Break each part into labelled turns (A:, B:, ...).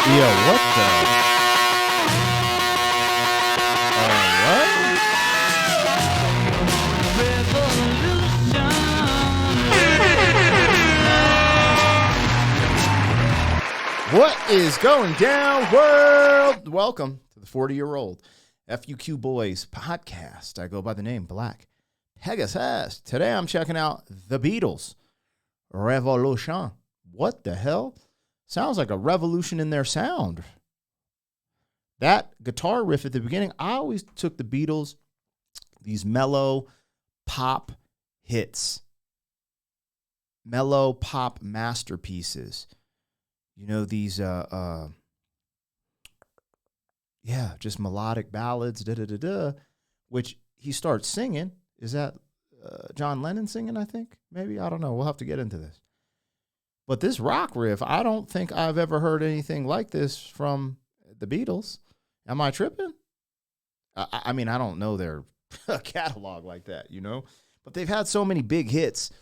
A: Yeah, what the? What? What is going down, world? Welcome to the 40-year-old FUQ Boys podcast. I go by the name Black Pegasus. Today I'm checking out the Beatles. Revolution. What the hell? Sounds like a revolution in their sound. That guitar riff at the beginning, I always took the Beatles, these mellow pop hits, mellow pop masterpieces. You know, these, just melodic ballads, which he starts singing. Is that John Lennon singing, I think? Maybe, I don't know. We'll have to get into this. But this rock riff, I don't think I've ever heard anything like this from the Beatles. Am I tripping? I mean, I don't know their catalog like that, you know? But they've had so many big hits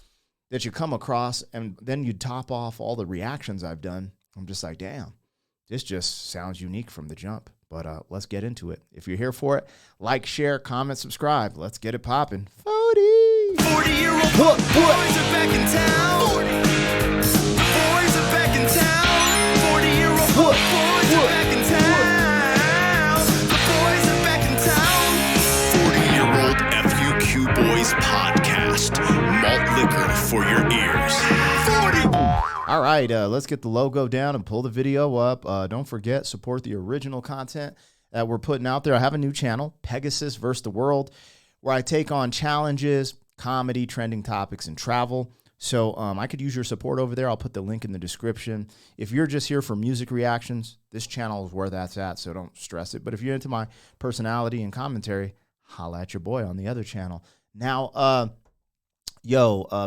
A: that you come across, and then you top off all the reactions I've done. I'm just like, damn, this just sounds unique from the jump. But let's get into it. If you're here for it, like, share, comment, subscribe. Let's get it popping.
B: 40-year-old boys are back in town. 40. The boys are back in town. 40-year-old boys are back in town. The boys are back in town. 40-year-old FUQ Boys podcast. Malt liquor for your ears. 40.
A: All right, let's get the logo down and pull the video up. Don't forget, support the original content that we're putting out there. I have a new channel, Pegasus vs. the World, where I take on challenges, comedy, trending topics, and travel. So I could use your support over there. I'll put the link in the description. If you're just here for music reactions, this channel is where that's at, so don't stress it. But if you're into my personality and commentary, holla at your boy on the other channel. Now,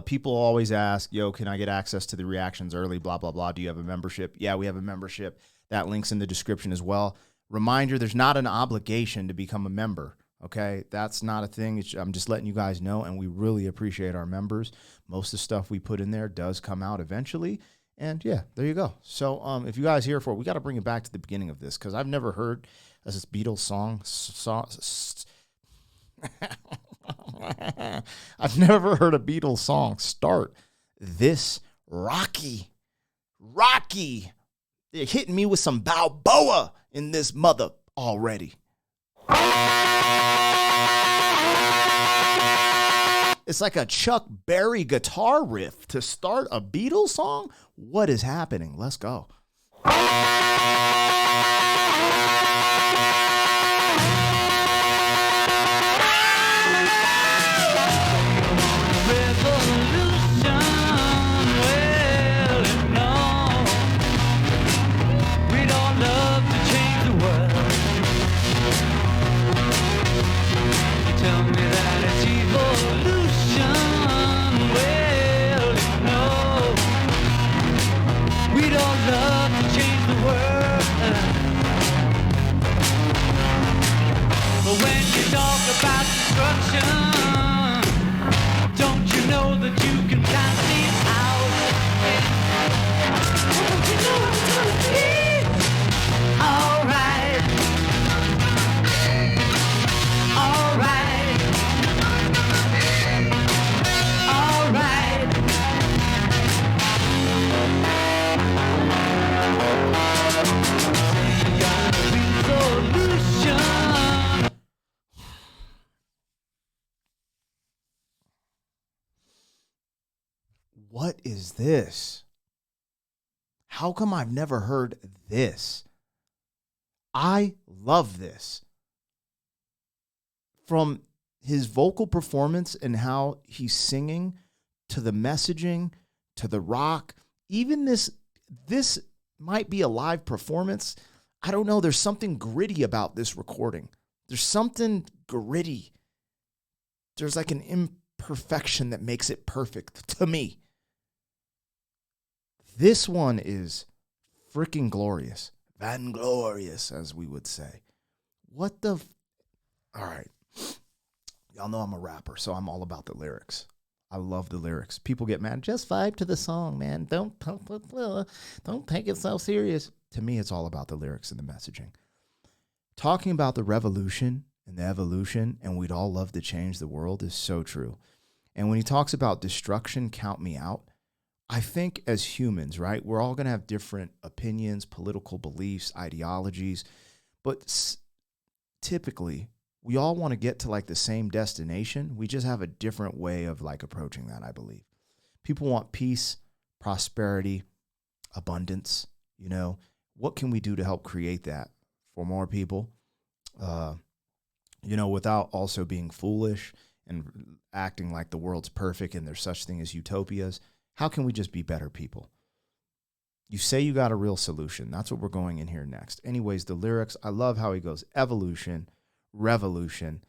A: people always ask, can I get access to the reactions early, blah, blah, blah. Do you have a membership? Yeah, we have a membership. That link's in the description as well. Reminder, there's not an obligation to become a member. Okay, that's not a thing. I'm just letting you guys know, and we really appreciate our members. Most of the stuff we put in there does come out eventually, and yeah, there you go. So if you guys are here for it, we got to bring it back to the beginning of this, because I've never heard this Beatles song. I've never heard a Beatles song start this rocky. They're hitting me with some Balboa in this mother already. It's like a Chuck Berry guitar riff to start a Beatles song? What is happening? Let's go.
B: About destruction, don't you know that you can count it out? Don't you know it's gonna be alright? Alright. Alright. You got a resolution.
A: What is this? How come I've never heard this? I love this. From his vocal performance and how he's singing, to the messaging, to the rock, even this might be a live performance. I don't know. There's something gritty about this recording. There's something gritty. There's like an imperfection that makes it perfect to me. This one is freaking glorious. Vanglorious, as we would say. What the... All right. Y'all know I'm a rapper, so I'm all about the lyrics. I love the lyrics. People get mad. Just vibe to the song, man. Don't take it so serious. To me, it's all about the lyrics and the messaging. Talking about the revolution and the evolution, and we'd all love to change the world, is so true. And when he talks about destruction, count me out. I think as humans, right, we're all going to have different opinions, political beliefs, ideologies, but typically we all want to get to like the same destination. We just have a different way of like approaching that, I believe. People want peace, prosperity, abundance. You know, what can we do to help create that for more people? You know, without also being foolish and acting like the world's perfect and there's such thing as utopias. How can we just be better people? You say you got a real solution. That's what we're going in here next. Anyways, the lyrics, I love how he goes evolution, revolution.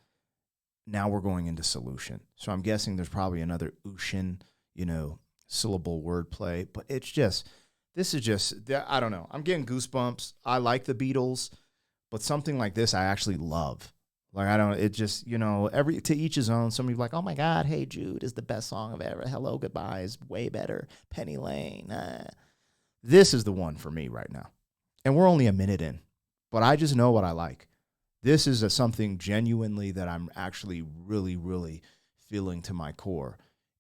A: Now we're going into solution. So I'm guessing there's probably another ocean, you know, syllable wordplay. But it's just, this is just, I don't know. I'm getting goosebumps. I like the Beatles, but something like this I actually love. Like, I don't, it just, you know, to each his own. Somebody's like, oh my God, Hey Jude is the best song of ever. Hello, Goodbye is way better. Penny Lane. This is the one for me right now. And we're only a minute in, but I just know what I like. This is something genuinely that I'm actually really, really feeling to my core.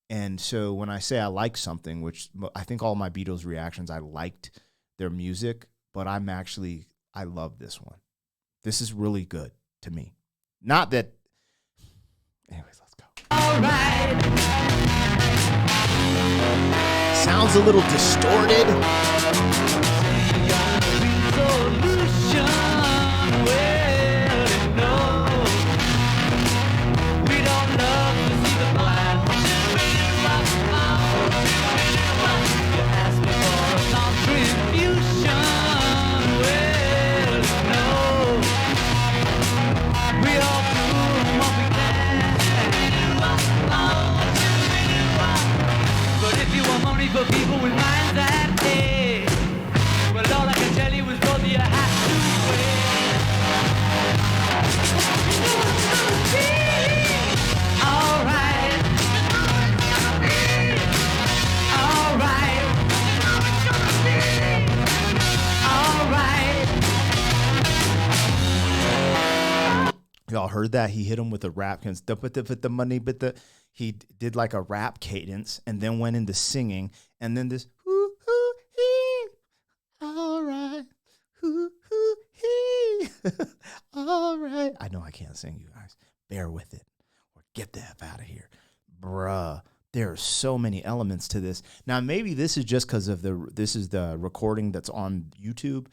A: And so when I say I like something, which I think all my Beatles reactions, I liked their music, but I love this one. This is really good to me. Not that, anyways, let's go. All right. Sounds a little distorted.
B: For people with minds that day. Well, all I can tell you is, brother, you have to wait. All right. All right.
A: All right. Y'all heard that? He hit him with a rap. The money, but he did like a rap cadence and then went into singing and then this hoo hoo hee, all right, hoo hoo hee, all right. I know I can't sing, you guys. Bear with it or get the F out of here. Bruh, there are so many elements to this. Now, maybe this is just because of this is the recording that's on YouTube,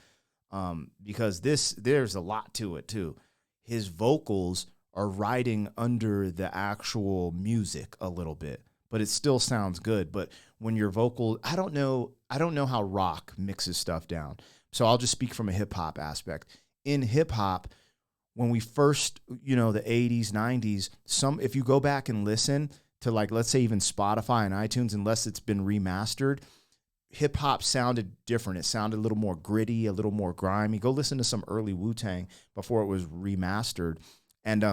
A: because there's a lot to it too. His vocals are riding under the actual music a little bit, but it still sounds good. But when your vocal, I don't know how rock mixes stuff down. So I'll just speak from a hip hop aspect. In hip hop, when we first, you know, the 80s, 90s, if you go back and listen to, like, let's say even Spotify and iTunes, unless it's been remastered, hip hop sounded different. It sounded a little more gritty, a little more grimy. Go listen to some early Wu-Tang before it was remastered. And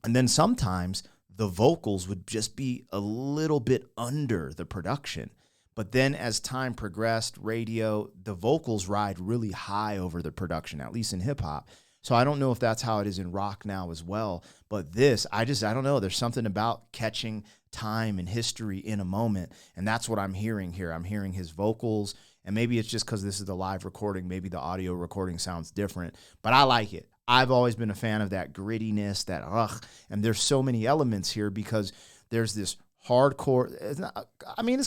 A: then sometimes the vocals would just be a little bit under the production. But then as time progressed, radio, the vocals ride really high over the production, at least in hip hop. So I don't know if that's how it is in rock now as well. But this, I don't know. There's something about catching time and history in a moment. And that's what I'm hearing here. I'm hearing his vocals. And maybe it's just because this is the live recording. Maybe the audio recording sounds different. But I like it. I've always been a fan of that grittiness, that and there's so many elements here because there's this hardcore, it's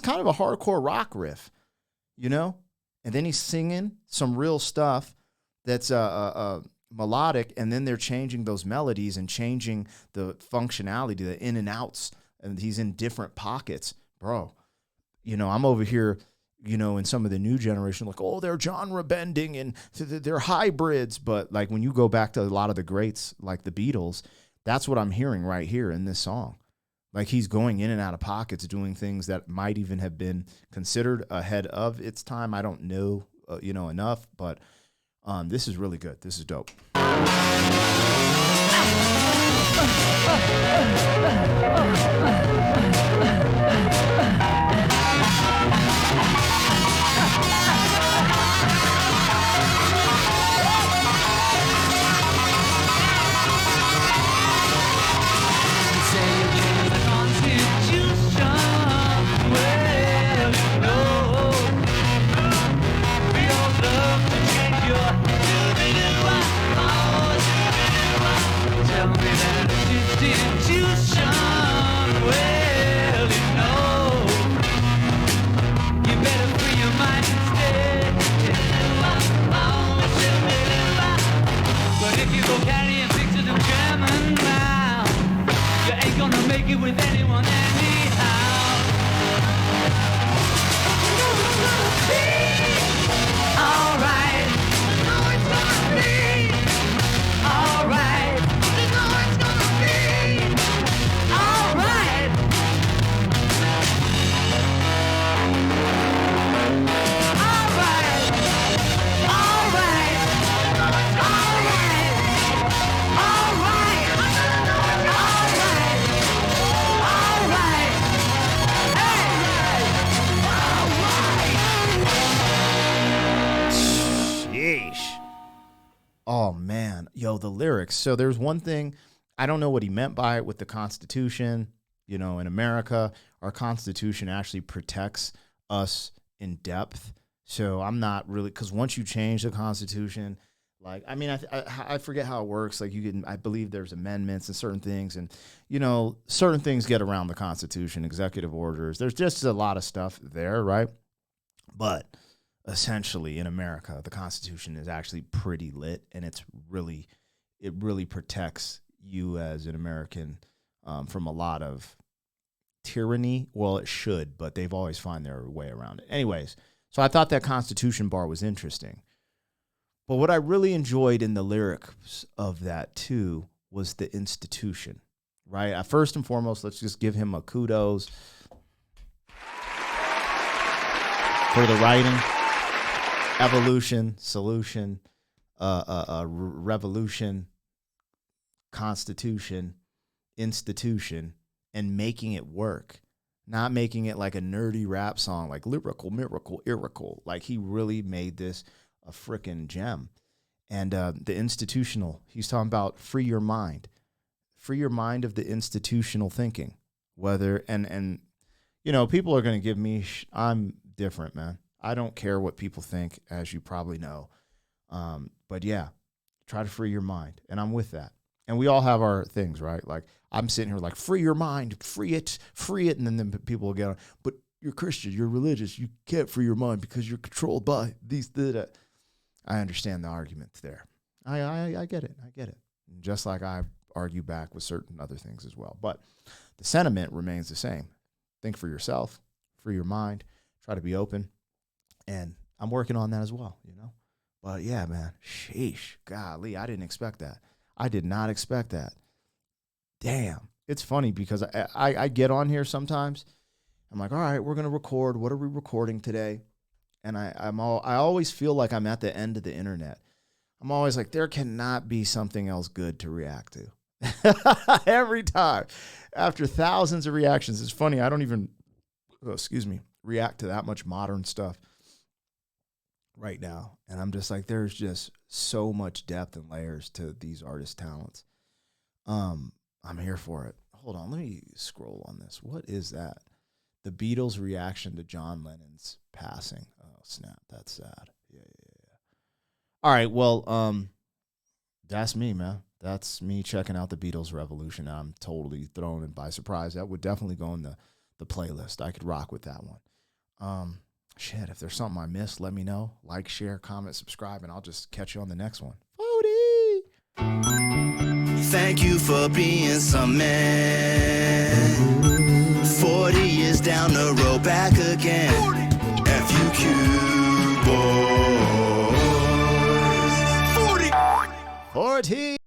A: kind of a hardcore rock riff, you know? And then he's singing some real stuff that's melodic, and then they're changing those melodies and changing the functionality, the in and outs, and he's in different pockets. Bro, you know, I'm over here, you know, in some of the new generation, like, oh, they're genre bending and they're hybrids. But like when you go back to a lot of the greats, like the Beatles, that's what I'm hearing right here in this song. Like he's going in and out of pockets, doing things that might even have been considered ahead of its time. I don't know, enough, but this is really good. This is dope. Oh man, yo, the lyrics. So there's one thing, I don't know what he meant by it with the Constitution. You know, in America, our Constitution actually protects us in depth. So I'm not really, because once you change the Constitution, like, I mean, I forget how it works. Like, you can, I believe there's amendments and certain things, and you know, certain things get around the Constitution, executive orders. There's just a lot of stuff there, right? But essentially, in America, the Constitution is actually pretty lit, and it really protects you as an American from a lot of tyranny. Well, it should, but they've always found their way around it. Anyways, so I thought that Constitution bar was interesting. But what I really enjoyed in the lyrics of that too was the institution, right? First and foremost, let's just give him a kudos for the writing, evolution, solution, revolution, constitution, institution, and making it work. Not making it like a nerdy rap song, like lyrical, miracle, irical. Like, he really made this a freaking gem. And the institutional, he's talking about free your mind of the institutional thinking. Whether, and you know, people are going to give me, I'm different, man. I don't care what people think, as you probably know. But yeah, try to free your mind. And I'm with that. And we all have our things, right? Like, I'm sitting here like, free your mind, free it. And then people will get on, but you're Christian, you're religious, you can't free your mind because you're controlled by these, that. I understand the arguments there. I get it. Just like I argue back with certain other things as well. But the sentiment remains the same. Think for yourself, free your mind, try to be open. And I'm working on that as well, you know. But yeah, man, sheesh, golly, I didn't expect that. I did not expect that. Damn. It's funny because I get on here sometimes. I'm like, all right, we're going to record. What are we recording today? And I always feel like I'm at the end of the internet. I'm always like, there cannot be something else good to react to. Every time. After thousands of reactions. It's funny, I don't even, react to that much modern stuff right now. And I'm just like, there's just so much depth and layers to these artist talents. I'm here for it. Hold on, let me scroll on this. What is that? The Beatles' reaction to John Lennon's passing. Oh, snap, that's sad. Yeah. All right, well, that's me, man. That's me checking out the Beatles Revolution. I'm totally thrown in by surprise. That would definitely go in the playlist. I could rock with that one. Shit, if there's something I missed, let me know. Like, share, comment, subscribe, and I'll just catch you on the next one. 40!
B: Thank you for being some man. 40 years down the road, back again. FUQ boys. 40!
A: 40!